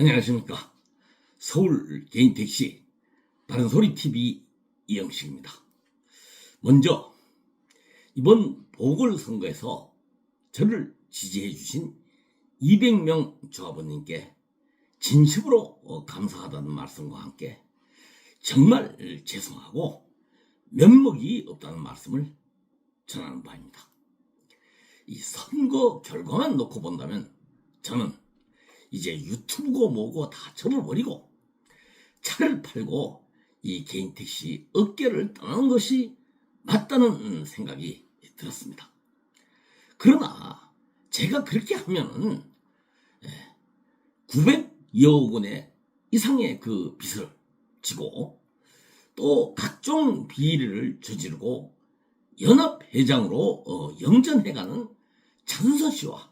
안녕하십니까. 서울 개인택시 바른소리TV 이영식입니다. 먼저 이번 보궐선거에서 저를 지지해 주신 200명 조합원님께 진심으로 감사하다는 말씀과 함께 정말 죄송하고 면목이 없다는 말씀을 전하는 바입니다. 이 선거 결과만 놓고 본다면 저는 이제 유튜브고 뭐고 다 접어버리고 차를 팔고 이 개인택시 업계를 떠나는 것이 맞다는 생각이 들었습니다. 그러나 제가 그렇게 하면은 900여억 원의 이상의 그 빚을 지고 또 각종 비리를 저지르고 연합회장으로 영전해가는 차순서 씨와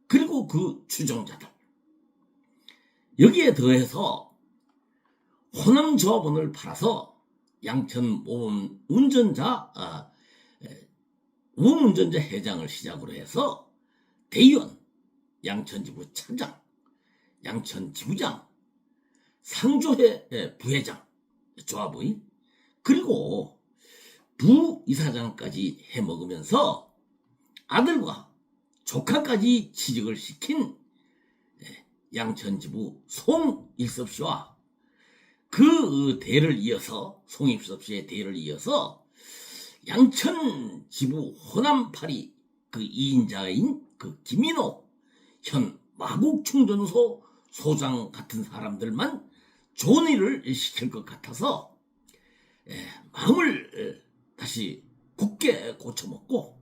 그리고 그 추종자들, 여기에 더해서 호남 조합원을 팔아서 양천 모범 운전자 우운전자 회장을 시작으로 해서 대의원, 양천지부 차장, 양천지부장, 상조회 부회장 조합의, 그리고 부이사장까지 해먹으면서 아들과 조카까지 취직을 시킨 양천지부 송일섭 씨와 그 대를 이어서, 송일섭 씨의 대를 이어서 양천지부 호남파리 그 2인자인 그 김인호 현 마곡충전소 소장 같은 사람들만 좋은 일을 시킬 것 같아서 마음을 다시 굳게 고쳐먹고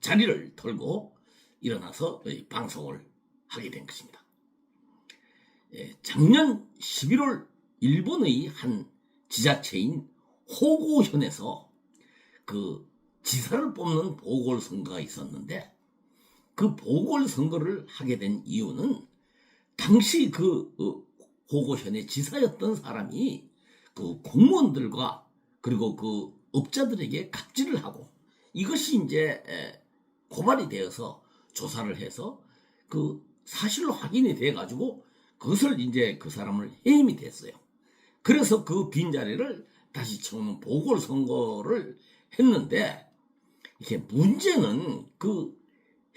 자리를 털고 일어나서 방송을 하게 된 것입니다. 작년 11월 일본의 한 지자체인 호고현에서 그 지사를 뽑는 보궐선거가 있었는데, 그 보궐선거를 하게 된 이유는 당시 그 호고현의 지사였던 사람이 그 공무원들과 그리고 그 업자들에게 갑질을 하고, 이것이 이제 고발이 되어서 조사를 해서 그 사실로 확인이 돼 가지고 그것을 이제 그 사람을 해임이 됐어요. 그래서 그 빈자리를 다시 채우는 보궐선거를 했는데, 이게 문제는 그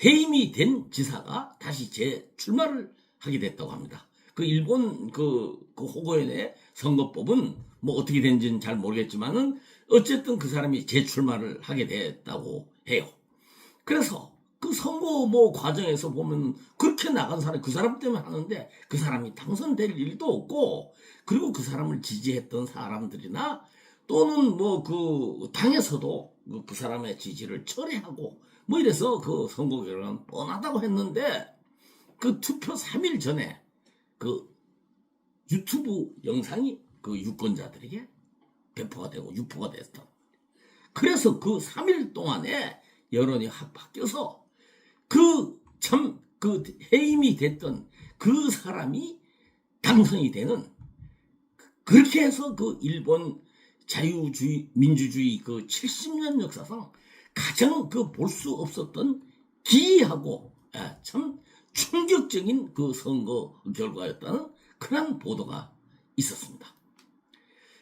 해임이 된 지사가 다시 재출마를 하게 됐다고 합니다. 그 일본 그 호고현의 선거법은 뭐 어떻게 된지는 잘 모르겠지만은 어쨌든 그 사람이 재출마를 하게 됐다고 해요. 그래서 그 선거 뭐 과정에서 보면 그렇게 나간 사람이 그 사람 때문에 하는데 그 사람이 당선될 일도 없고, 그리고 그 사람을 지지했던 사람들이나 또는 뭐 그 당에서도 그 사람의 지지를 철회하고 뭐 이래서 그 선거 결과는 뻔하다고 했는데, 그 투표 3일 전에 그 유튜브 영상이 그 유권자들에게 배포가 되고 유포가 됐다. 그래서 그 3일 동안에 여론이 확 바뀌어서 그 해임이 됐던 그 사람이 당선이 되는, 그렇게 해서 그 일본 자유주의 민주주의 그 70년 역사상 가장 그 볼 수 없었던 기이하고 참 충격적인 그 선거 결과였다는 그런 보도가 있었습니다.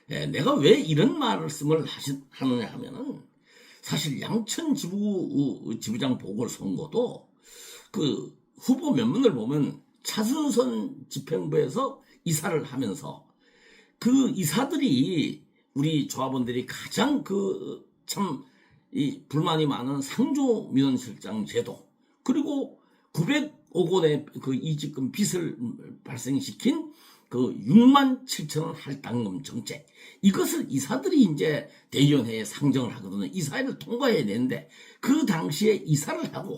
내가 왜 이런 말씀을 하느냐 하면은, 사실 양천 지부장 보궐선거도 그 후보 면면을 보면 차순선 집행부에서 이사를 하면서 그 이사들이 우리 조합원들이 가장 그 참 이 불만이 많은 상조민원실장 제도, 그리고 900억 원의 그 이직금 빚을 발생시킨 그 6만 7천 원 할당금 정책, 이것을 이사들이 이제 대의원회에 상정을 하거든요. 이사회를 통과해야 되는데 그 당시에 이사를 하고,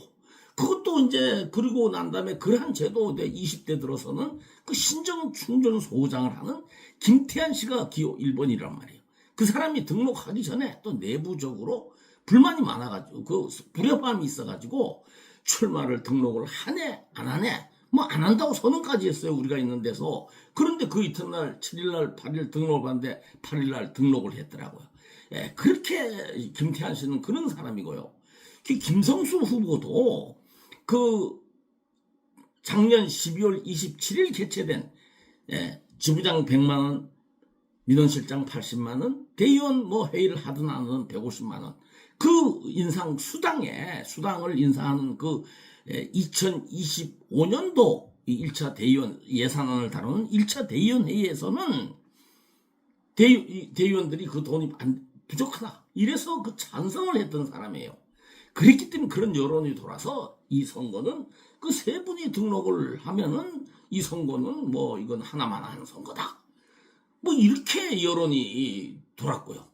그것도 이제 그리고 난 다음에 그러한 제도 20대 들어서는 그 신정충전소장을 하는 김태한 씨가 기호 1번이란 말이에요. 그 사람이 등록하기 전에 또 내부적으로 불만이 많아가지고 그 불협화음이 있어가지고 출마를 등록을 하네 안 하네 뭐 안 한다고 선언까지 했어요, 우리가 있는 데서. 그런데 그 이튿날 7일날 8일 등록을 받는데 8일날 등록을 했더라고요. 그렇게 김태한 씨는 그런 사람이고요. 김성수 후보도 그 작년 12월 27일 개최된 지부장 100만 원, 민원실장 80만 원, 대의원 뭐 회의를 하든 안 하든 150만 원. 그 인상 수당을 인상하는 그 2025년도 1차 대의원 예산안을 다루는 1차 대의원 회의에서는 대의원들이 그 돈이 부족하다. 이래서 그 찬성을 했던 사람이에요. 그랬기 때문에 그런 여론이 돌아서 이 선거는 그 세 분이 등록을 하면은 이 선거는 뭐 이건 하나만 하는 선거다. 뭐 이렇게 여론이 돌았고요.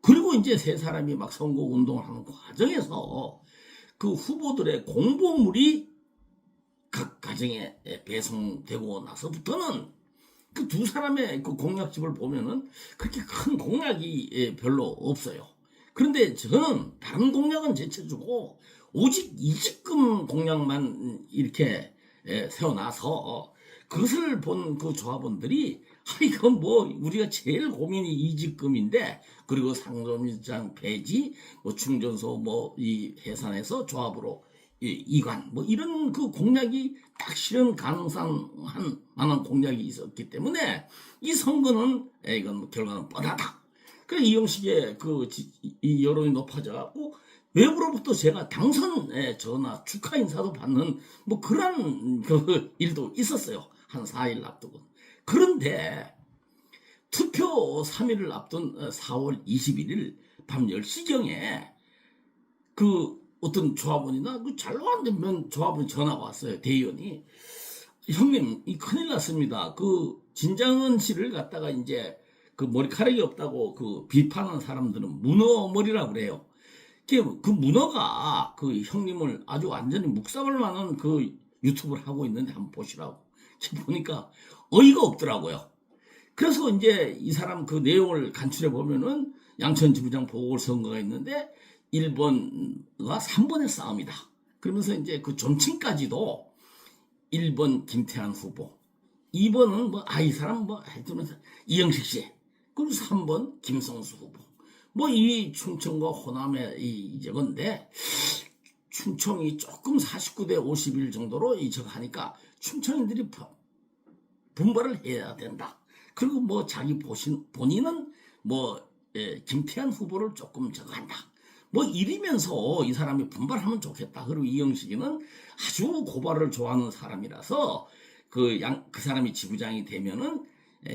그리고 이제 세 사람이 막 선거 운동을 하는 과정에서 그 후보들의 공보물이 각 가정에 배송되고 나서부터는 그 두 사람의 그 공약집을 보면은 그렇게 큰 공약이 별로 없어요. 그런데 저는 다른 공약은 제쳐주고 오직 이직금 공약만 이렇게 세워놔서 그것을 본 그 조합원들이 이건 뭐 우리가 제일 고민이 이직금인데, 그리고 상점시장 폐지, 뭐 충전소 뭐 이 해산해서 조합으로 이관 뭐 이런 그 공약이 딱 실현 가능한 만한 공약이 있었기 때문에 이 선거는 이건 뭐 결과는 뻔하다. 그래서 이영식의 이 여론이 높아져갖고 외부로부터 제가 당선 전화 축하 인사도 받는 뭐 그런 그 일도 있었어요. 한 4일 앞두고. 그런데 투표 3일을 앞둔 4월 21일 밤 10시경에 그 어떤 조합원이나 그 잘 나왔는데 조합원이 전화가 왔어요. 대의원이. 형님, 이 큰일 났습니다. 그 진장은 씨를 갖다가 이제 그 머리카락이 없다고 그 비판하는 사람들은 문어머리라고 그래요. 그 문어가 그 형님을 아주 완전히 묵사발 만한 그 유튜브를 하고 있는데 한번 보시라고. 보니까 어이가 없더라고요. 그래서 이제 이 사람 그 내용을 간추려 보면은 양천 지부장 보궐선거가 있는데 1번과 3번의 싸움이다. 그러면서 이제 그 존칭까지도 1번 김태한 후보, 2번은 뭐 이 사람 뭐 하여튼 이영식 씨, 그리고 3번 김성수 후보. 뭐 이 충청과 호남의 이건데 충청이 조금 49대 51 정도로 저거 하니까 충청인들이 분발을 해야 된다. 그리고 뭐 자기 본인은 뭐 김태한 후보를 조금 저거 한다. 뭐 이러면서 이 사람이 분발하면 좋겠다. 그리고 이영식이는 아주 고발을 좋아하는 사람이라서 그 사람이 지부장이 되면은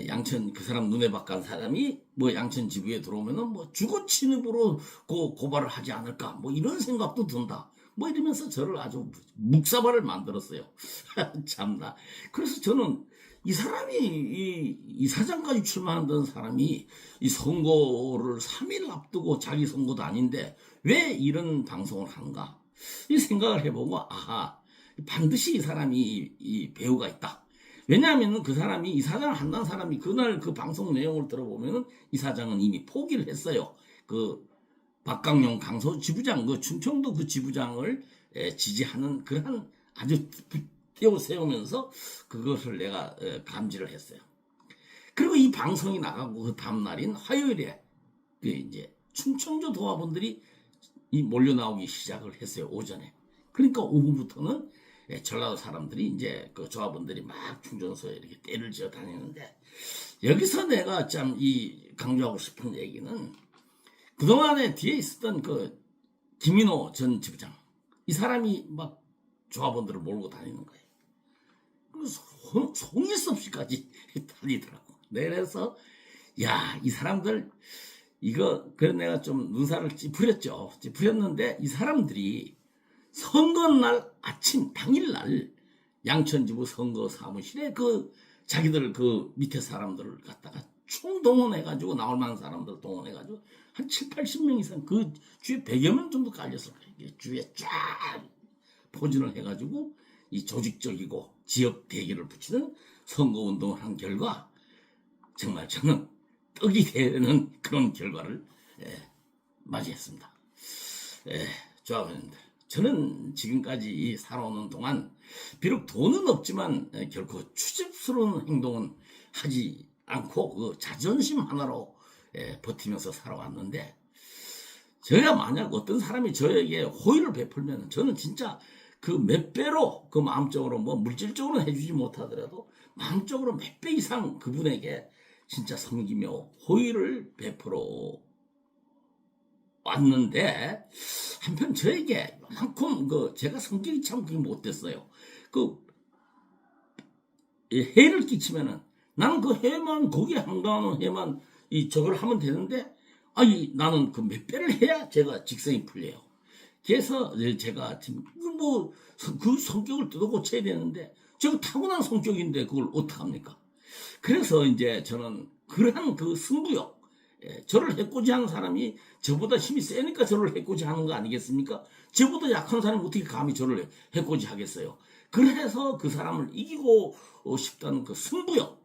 양천 그 사람 눈에 박간 사람이 뭐 양천 지부에 들어오면은 뭐 주거 침입으로 고발을 하지 않을까. 뭐 이런 생각도 든다. 뭐 이러면서 저를 아주 묵사발을 만들었어요. 참나. 그래서 저는 이 사람이 이사장까지 출마한다는 사람이 이 선거를 3일 앞두고 자기 선거도 아닌데 왜 이런 방송을 하는가? 이 생각을 해보고 반드시 이 사람이 이 배우가 있다. 왜냐하면 그 사람이 이사장을 한다는 사람이 그날 그 방송 내용을 들어보면은 이사장은 이미 포기를 했어요. 그 박강용 강서 지부장, 그 충청도 그 지부장을 지지하는 그러한 아주 띄워 세우면서 그것을 내가 감지를 했어요. 그리고 이 방송이 나가고 그 다음날인 화요일에 그 이제 충청도 도화분들이 몰려 나오기 시작을 했어요. 오전에. 그러니까 오후부터는 전라도 사람들이 이제 그 조합원들이 막 충전소에 이렇게 떼를 지어 다니는데, 여기서 내가 참 강조하고 싶은 얘기는 그동안에 뒤에 있었던 그 김인호 전 지부장, 이 사람이 막 조합원들을 몰고 다니는 거예요. 그래서 송일섭 씨까지 다니더라고. 그래서 이 사람들 그래 내가 좀 눈살을 찌푸렸죠. 찌푸렸는데 이 사람들이 선거날 아침 당일날 양천지부 선거 사무실에 그 자기들 그 밑에 사람들을 갖다가 총동원해가지고 나올 만한 사람들 동원해가지고 한 7, 80명 이상 그 주에 100여 명 정도 깔렸을 거예요. 주에 쫙 포진을 해가지고 이 조직적이고 지역 대결을 붙이는 선거운동을 한 결과 정말 저는 떡이 되는 그런 결과를 맞이했습니다. 조합원님들, 저는 지금까지 살아오는 동안 비록 돈은 없지만 결코 추접스러운 행동은 하지 않고 그 자존심 하나로 버티면서 살아왔는데, 저희가 만약 어떤 사람이 저에게 호의를 베풀면 저는 진짜 그 몇 배로 그 마음적으로 뭐 물질적으로 해주지 못하더라도 마음적으로 몇 배 이상 그분에게 진짜 섬기며 호의를 베풀어 왔는데 한편 저에게 요만큼 그 제가 성격이 참 그게 못됐어요. 그 해를 끼치면은 나는 그 해만 거기에 한가하는 해만 이 저걸 하면 되는데 아니 나는 그 몇 배를 해야 제가 직성이 풀려요. 그래서 제가 지금 뭐 그 성격을 뜯어 고쳐야 되는데 제가 타고난 성격인데 그걸 어떡합니까? 그래서 이제 저는 그러한 그 승부욕, 저를 해코지하는 사람이 저보다 힘이 세니까 저를 해코지하는 거 아니겠습니까? 저보다 약한 사람이 어떻게 감히 저를 해코지하겠어요? 그래서 그 사람을 이기고 싶다는 그 승부욕,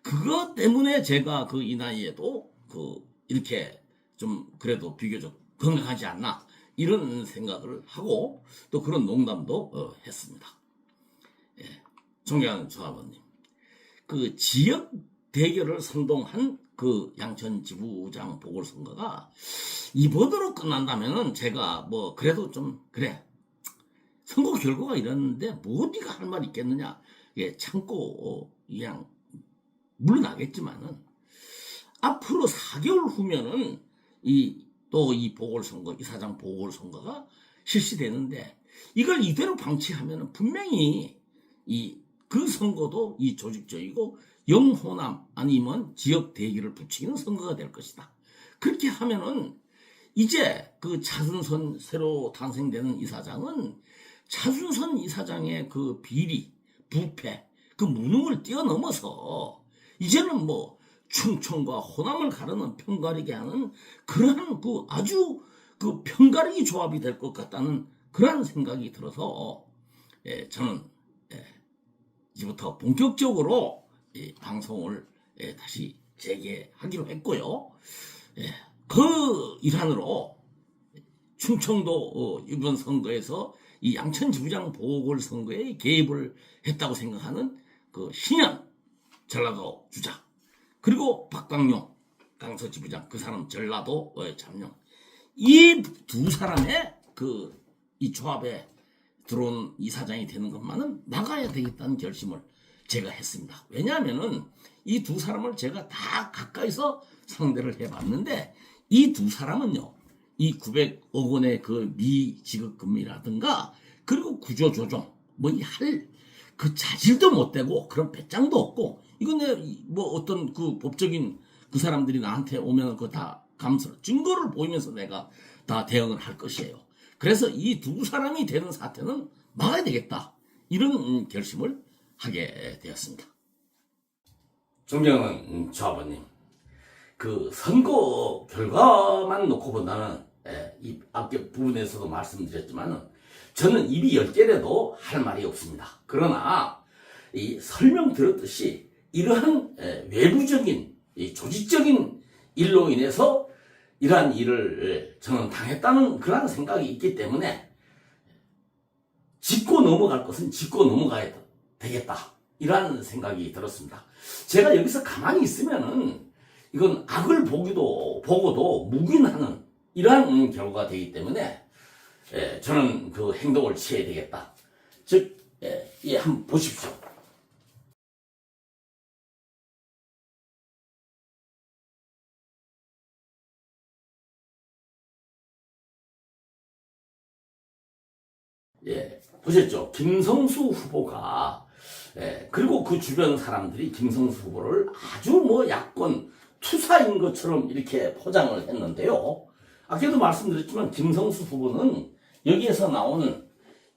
그것 때문에 제가 그 이 나이에도 그 이렇게 좀 그래도 비교적 건강하지 않나 이런 생각을 하고 또 그런 농담도 했습니다. 존경하는 조합원님, 그 지역 대결을 선동한 그 양천 지부장 보궐선거가 이번으로 끝난다면은 제가 뭐 그래도 좀 그래 선거 결과가 이랬는데 뭐 네가 할 말 있겠느냐 참고 그냥 물러나겠지만은 앞으로 4개월 후면은 또 이 보궐선거, 이사장 보궐선거가 실시되는데 이걸 이대로 방치하면은 분명히 그 선거도 이 조직적이고 영호남 아니면 지역 대결을 부추기는 선거가 될 것이다. 그렇게 하면은 이제 그 차순선 새로 탄생되는 이사장은 차순선 이사장의 그 비리, 부패, 그 무능을 뛰어넘어서 이제는 뭐 충청과 호남을 가르는 편가르기 하는 그러한 그 아주 그 편가르기 조합이 될 것 같다는 그러한 생각이 들어서 저는 이제부터 본격적으로 방송을 다시 재개하기로 했고요. 그 일환으로 충청도 이번 선거에서 이 양천 지부장 보궐선거에 개입을 했다고 생각하는 그 신현 전라도 주장 그리고 박광용 강서 지부장 그 사람 전라도 잠룡 이 두 사람의 이 조합에 들어온 이사장이 되는 것만은 막아야 되겠다는 결심을 제가 했습니다. 왜냐하면은 이 두 사람을 제가 다 가까이서 상대를 해봤는데 이 두 사람은요, 이 900억 원의 그 미지급금이라든가 그리고 구조조정 뭐 그 자질도 못 되고 그런 배짱도 없고 이건 뭐 어떤 그 법적인 그 사람들이 나한테 오면 그거 다 감스러 증거를 보이면서 내가 다 대응을 할 것이에요. 그래서 이 두 사람이 되는 사태는 막아야 되겠다 이런 결심을 하게 되었습니다. 존경하는 조합원님, 그 선거 결과만 놓고 본다면 이 앞에 부분에서도 말씀드렸지만은 저는 입이 10개라도 할 말이 없습니다. 그러나 이 설명 들었듯이 이러한 외부적인 조직적인 일로 인해서 이러한 일을 저는 당했다는 그러한 생각이 있기 때문에 짚고 넘어갈 것은 짚고 넘어가야 되겠다 이러한 생각이 들었습니다. 제가 여기서 가만히 있으면은 이건 악을 보고도 묵인하는 이러한 결과가 되기 때문에 저는 그 행동을 취해야 되겠다. 즉, 한번 보십시오. 보셨죠? 김성수 후보가 그리고 그 주변 사람들이 김성수 후보를 아주 뭐 야권 투사인 것처럼 이렇게 포장을 했는데요. 아까도 말씀드렸지만 김성수 후보는 여기에서 나오는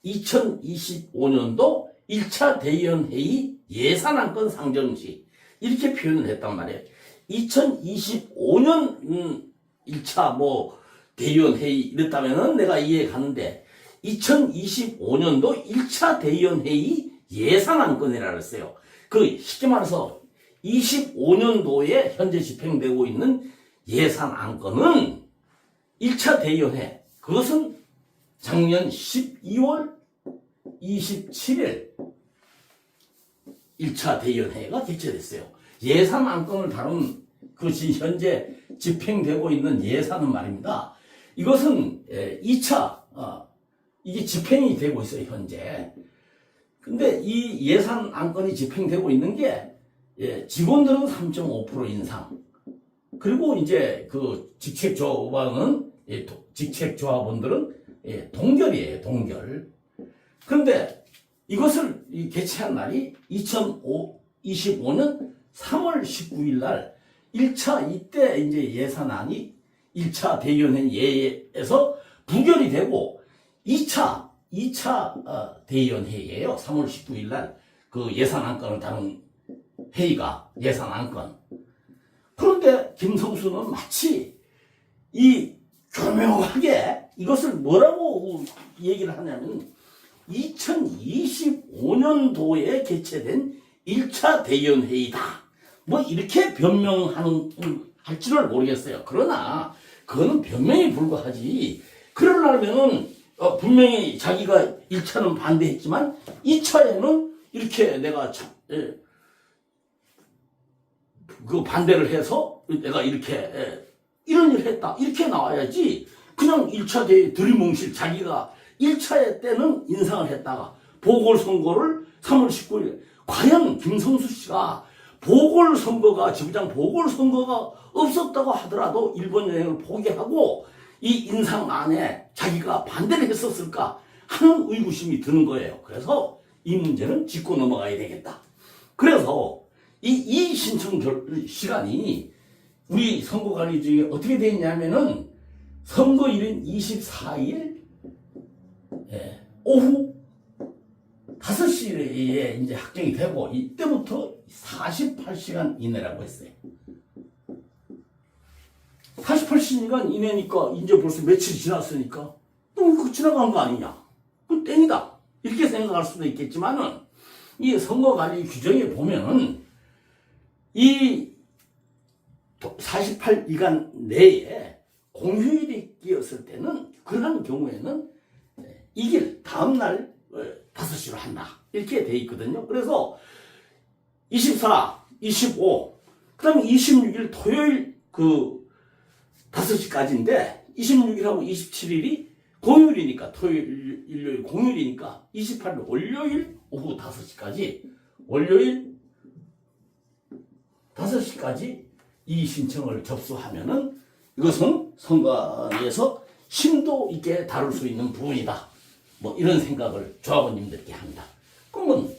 2025년도 1차 대의원회의 예산안건 상정시 이렇게 표현을 했단 말이에요. 2025년 1차 뭐 대의원회의 이랬다면은 내가 이해 가는데 2025년도 1차 대의원회의 예산안건이라 그랬어요. 그 쉽게 말해서 25년도에 현재 집행되고 있는 예산안건은 1차 대의원회 그것은 작년 12월 27일 1차 대의원회가 개최됐어요. 예산안건을 다룬 그것이 현재 집행되고 있는 예산은 말입니다. 이것은 2차 이게 집행이 되고 있어요, 현재. 근데 이 예산 안건이 집행되고 있는 게, 직원들은 3.5% 인상. 그리고 이제 그 직책조합원들은 동결이에요, 동결. 그런데 이것을 개최한 날이 2025년 3월 19일 날 1차 이때 이제 예산안이 1차 대의원회의에서 부결이 되고 2차 대의원회의예요. 3월 19일 날 그 예산안건을 다룬 회의가 예산안건. 그런데 김성수는 마치 이 교묘하게 이것을 뭐라고 얘기를 하냐면 2025년도에 개최된 1차 대의원회의다. 뭐 이렇게 할지는 모르겠어요. 그러나 그거는 변명에 불과하지. 그러려면은 분명히 자기가 1차는 반대했지만 2차에는 이렇게 내가 그 반대를 해서 내가 이렇게 이런 일을 했다. 이렇게 나와야지. 그냥 1차 대회 들이뭉실 자기가 1차 때는 인상을 했다가 보궐선거를 3월 19일 과연 김성수 씨가 지부장 보궐선거가 없었다고 하더라도 일본 여행을 포기하고 이 인상안에 자기가 반대를 했었을까 하는 의구심이 드는 거예요. 그래서 이 문제는 짚고 넘어가야 되겠다. 그래서 이 신청 시간이 우리 선거관리 중에 어떻게 되어 있냐면은 선거일인 24일 오후 5시에 이제 확정이 되고 이때부터 48시간 이내라고 했어요. 48시간 이내니까 이제 벌써 며칠이 지났으니까 또 지나간 거 아니냐. 그 땡이다. 이렇게 생각할 수도 있겠지만은 이 선거관리 규정에 보면은 이 48시간 내에 공휴일이 끼었을 때는 그러한 경우에는 이길 다음날 5시로 한다. 이렇게 돼 있거든요. 그래서 24, 25, 그 다음에 26일 토요일 5시까지인데 26일하고 27일이 공휴일이니까 토요일, 일요일 공휴일이니까 28일 월요일 오후 5시까지 월요일 5시까지 이 신청을 접수하면은 이것은 선관위에서 심도 있게 다룰 수 있는 부분이다. 뭐 이런 생각을 조합원님들께 합니다. 그러면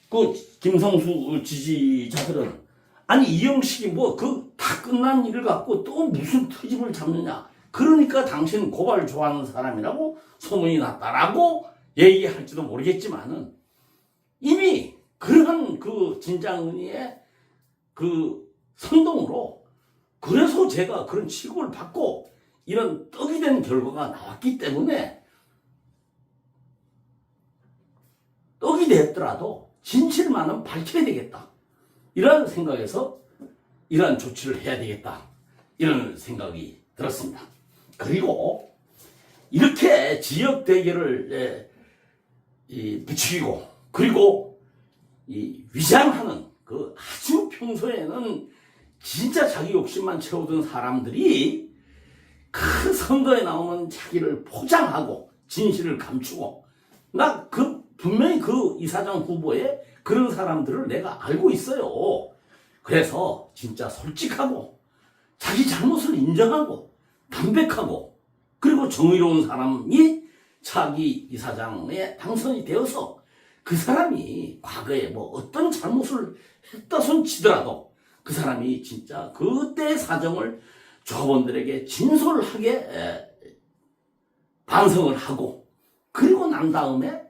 그 김성수 지지자들은 아니 이영식이 뭐 다 끝난 일을 갖고 또 무슨 트집을 잡느냐. 그러니까 당신 고발 좋아하는 사람이라고 소문이 났다라고 얘기할지도 모르겠지만은 이미 그러한 그 진장은희의 그 선동으로 그래서 제가 그런 취급을 받고 이런 떡이 된 결과가 나왔기 때문에 떡이 됐더라도 진실만은 밝혀야 되겠다. 이런 생각에서 이러한 조치를 해야 되겠다. 이런 생각이 들었습니다. 그리고 이렇게 지역 대결을 부추기고 그리고 위장하는 그 아주 평소에는 진짜 자기 욕심만 채우던 사람들이 그 선거에 나오면 자기를 포장하고 진실을 감추고 나 분명히 그 이사장 후보에 그런 사람들을 내가 알고 있어요. 그래서 진짜 솔직하고 자기 잘못을 인정하고 담백하고 그리고 정의로운 사람이 차기 이사장에 당선이 되어서 그 사람이 과거에 뭐 어떤 잘못을 했다 손 치더라도 그 사람이 진짜 그때의 사정을 조합원들에게 진솔하게 반성을 하고 그리고 난 다음에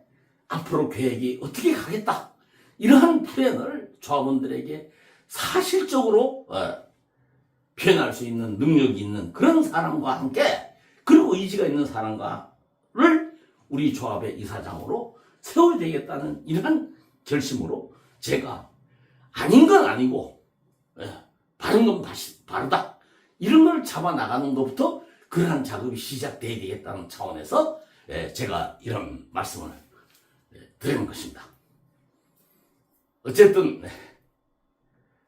앞으로 계획이 어떻게 가겠다 이러한 플랜을 조합원들에게 사실적으로 표현할 수 있는 능력이 있는 그런 사람과 함께 그리고 의지가 있는 사람과를 우리 조합의 이사장으로 세워야 되겠다는 이러한 결심으로 제가 아닌 건 아니고 바른 건 바르다 이런 걸 잡아나가는 것부터 그러한 작업이 시작돼야 되겠다는 차원에서 제가 이런 말씀을 드리는 것입니다. 어쨌든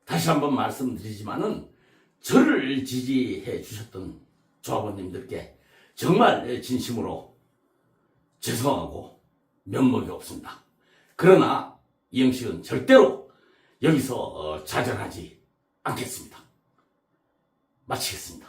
다시 한번 말씀드리지만은 저를 지지해 주셨던 조합원님들께 정말 진심으로 죄송하고 면목이 없습니다. 그러나 이영식은 절대로 여기서 좌절하지 않겠습니다. 마치겠습니다.